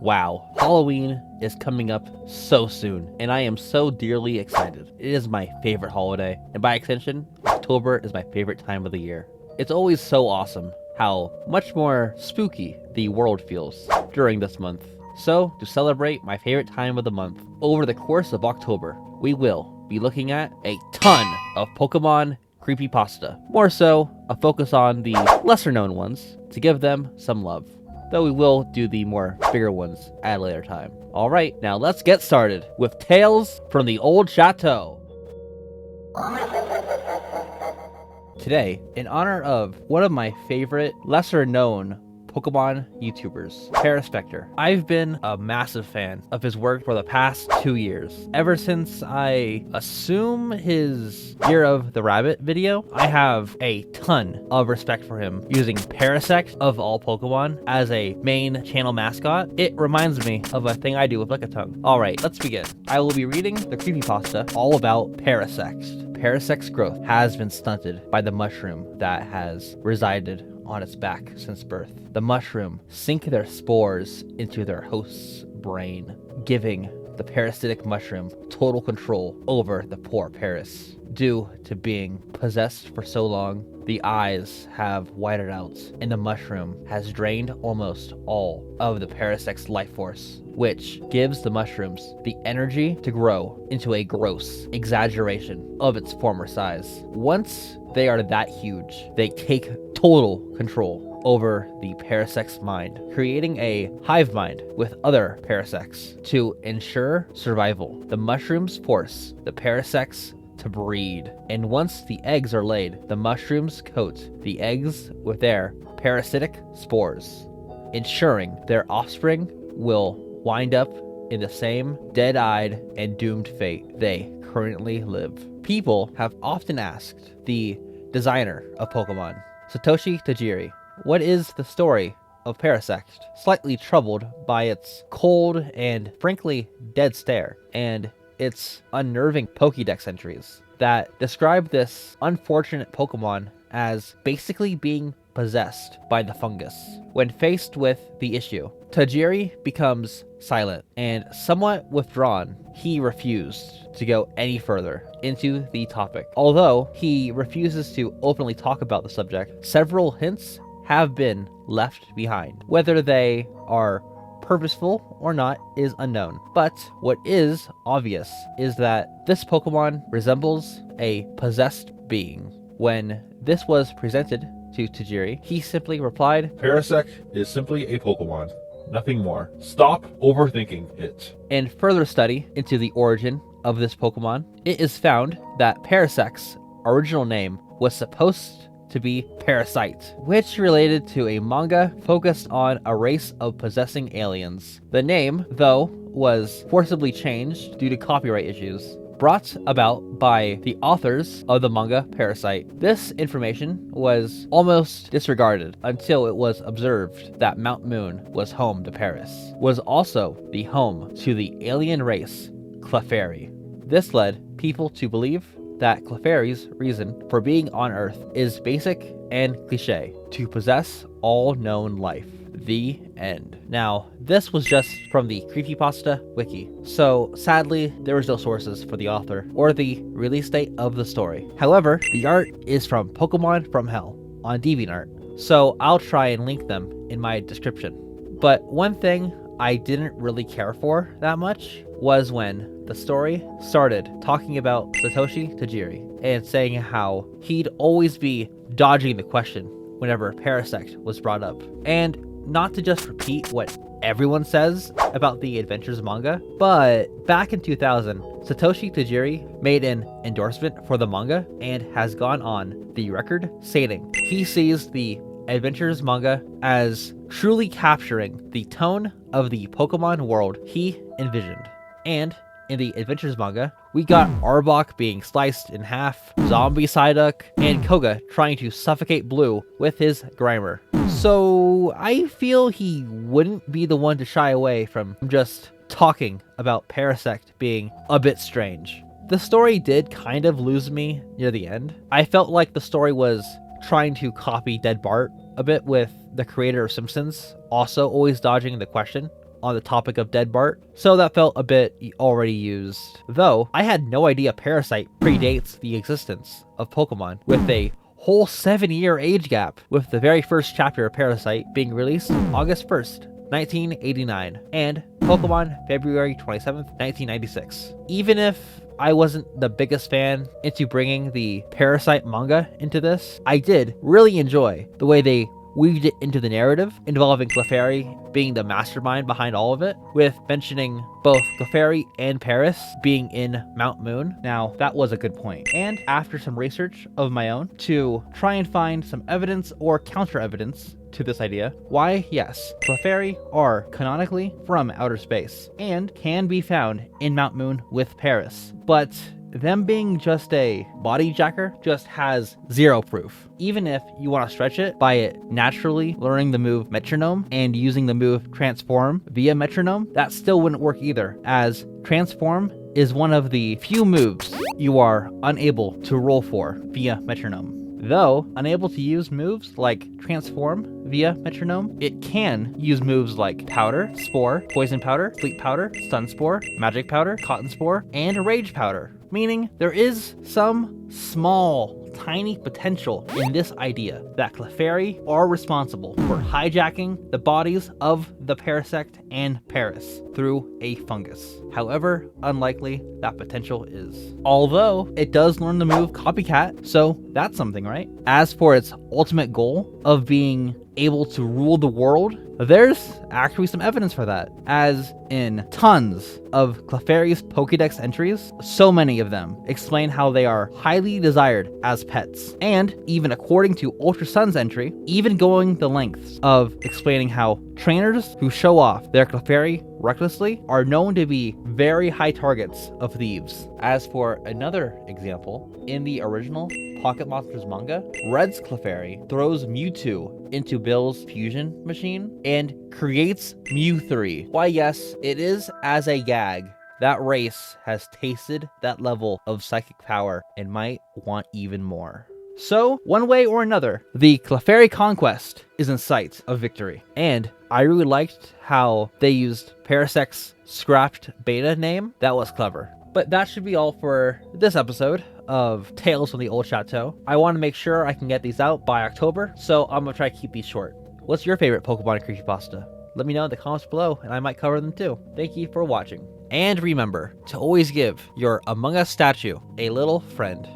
Wow, Halloween is coming up so soon, and I am so dearly excited. It is my favorite holiday, and by extension, October is my favorite time of the year. It's always so awesome how much more spooky the world feels during this month. So, to celebrate my favorite time of the month, over the course of October, we will be looking at a ton of Pokemon Creepypasta. More so, a focus on the lesser known ones to give them some love. Though we will do the more bigger ones at a later time. Alright, now let's get started with Tales from the Old Chateau. Today, in honor of one of my favorite, lesser known Pokemon YouTubers, Parasect. I've been a massive fan of his work for the past 2 years. Ever since I assume his Year of the Rabbit video, I have a ton of respect for him using Parasect of all Pokemon as a main channel mascot. It reminds me of a thing I do with Lickitung. Alright, let's begin. I will be reading the creepypasta all about Parasect. Parasect's growth has been stunted by the mushroom that has resided on its back since birth. The mushroom sink their spores into their host's brain, giving the parasitic mushroom total control over the poor Paras. Due to being possessed for so long, the eyes have whited out, and the mushroom has drained almost all of the Parasect's life force, which gives the mushrooms the energy to grow into a gross exaggeration of its former size. Once they are that huge, they take total control over the Parasect's mind, creating a hive mind with other Parasects to ensure survival. The mushrooms force the Parasects to breed, and once the eggs are laid, the mushrooms coat the eggs with their parasitic spores, ensuring their offspring will wind up in the same dead-eyed and doomed fate they currently live. People have often asked the designer of Pokemon, Satoshi Tajiri, what is the story of Parasect? Slightly troubled by its cold and frankly dead stare, and its unnerving Pokédex entries that describe this unfortunate Pokemon as basically being possessed by the fungus. When faced with the issue, Tajiri becomes silent and somewhat withdrawn. He refused to go any further into the topic. Although he refuses to openly talk about the subject, several hints have been left behind. Whether they are purposeful or not is unknown, but what is obvious is that this Pokemon resembles a possessed being. When this was presented to Tajiri, he simply replied, Parasect is simply a Pokemon, nothing more. Stop overthinking it. In further study into the origin of this Pokemon, it is found that Parasect's original name was supposed to be Parasite, which related to a manga focused on a race of possessing aliens. The name, though, was forcibly changed due to copyright issues brought about by the authors of the manga Parasite. This information was almost disregarded until it was observed that Mount Moon was home to Paris, was also the home to the alien race Clefairy. This led people to believe that Clefairy's reason for being on Earth is basic and cliche: to possess all known life. The end. Now, this was just from the Creepypasta wiki, so sadly, there was no sources for the author or the release date of the story. However, the art is from Pokemon from Hell on Deviantart, so I'll try and link them in my description. But one thing I didn't really care for that much was when the story started talking about Satoshi Tajiri and saying how he'd always be dodging the question whenever Parasect was brought up. And not to just repeat what everyone says about the Adventures manga, but back in 2000, Satoshi Tajiri made an endorsement for the manga and has gone on the record stating he sees the Adventures manga as truly capturing the tone of the Pokemon world he envisioned. And in the Adventures manga, we got Arbok being sliced in half, Zombie Psyduck, and Koga trying to suffocate Blue with his Grimer. So I feel he wouldn't be the one to shy away from just talking about Parasect being a bit strange. The story did kind of lose me near the end. I felt like the story was trying to copy Dead Bart a bit, with the creator of Simpsons also always dodging the question on the topic of dead Bart, so that felt a bit already used. Though, I had no idea Parasite predates the existence of Pokemon, with a whole 7-year age gap, with the very first chapter of Parasite being released August 1st, 1989, and Pokemon February 27th, 1996. Even if I wasn't the biggest fan into bringing the Parasite manga into this, I did really enjoy the way they weaved it into the narrative, involving Clefairy being the mastermind behind all of it, with mentioning both Clefairy and Paris being in Mount Moon. Now, that was a good point. And after some research of my own to try and find some evidence or counter-evidence to this idea, why, yes, Clefairy are canonically from outer space and can be found in Mount Moon with Paris, but them being just a body jacker just has zero proof. Even if you want to stretch it by it naturally learning the move Metronome and using the move Transform via Metronome, that still wouldn't work either, as Transform is one of the few moves you are unable to roll for via Metronome. Though unable to use moves like Transform via Metronome, it can use moves like Powder, Spore, Poison Powder, Sleep Powder, Stun Spore, Magic Powder, Cotton Spore, and Rage Powder. Meaning there is some small, tiny potential in this idea that Clefairy are responsible for hijacking the bodies of the Parasect and Paris through a fungus. However unlikely that potential is. Although it does learn the move Copycat, so that's something, right? As for its ultimate goal of being able to rule the world, there's actually some evidence for that, as in tons of Clefairy's Pokédex entries, so many of them explain how they are highly desired as pets, and even according to Ultra Sun's entry, even going the lengths of explaining how trainers who show off their Clefairy recklessly are known to be very high targets of thieves. As for another example, in the original Pocket Monsters manga, Red's Clefairy throws Mewtwo into Bill's fusion machine and creates Mew3. Why yes, it is as a gag. That race has tasted that level of psychic power and might want even more. So, one way or another, the Clefairy conquest is in sight of victory. And I really liked how they used Parasect's scrapped beta name. That was clever. But that should be all for this episode of Tales from the Old Chateau. I want to make sure I can get these out by October, so I'm going to try to keep these short. What's your favorite Pokemon Creepypasta? Let me know in the comments below, and I might cover them too. Thank you for watching. And remember to always give your Among Us statue a little friend.